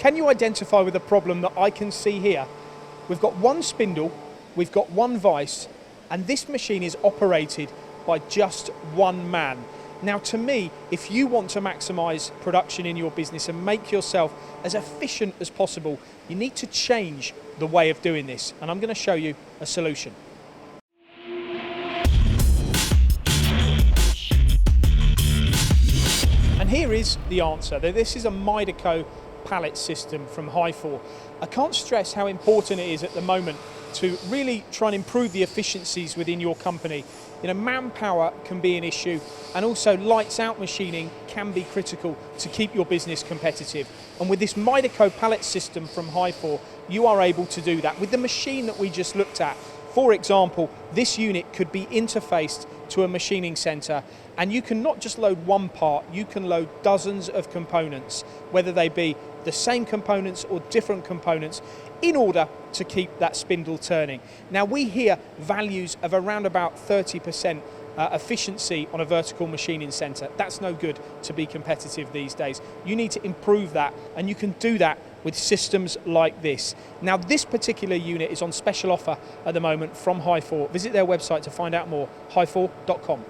Can you identify with the problem that I can see here? We've got one spindle, we've got one vise, and this machine is operated by just one man. Now to me, if you want to maximise production in your business and make yourself as efficient as possible, you need to change the way of doing this, and I'm going to show you a solution. And here is the answer. This is a Mideco pallet system from Hyfor. I can't stress how important it is at the moment to really try and improve the efficiencies within your company. You know, manpower can be an issue, and also lights out machining can be critical to keep your business competitive. And with this Mideco pallet system from Hyfor, you are able to do that. With the machine that we just looked at, for example, this unit could be interfaced to a machining center, and you can not just load one part, you can load dozens of components, whether they be the same components or different components, in order to keep that spindle turning. Now we hear values of around about 30% efficiency on a vertical machining center. That's no good to be competitive these days. You need to improve that, and you can do that with systems like this. Now this particular unit is on special offer at the moment from Hyfor. Visit their website to find out more, hyfor.com.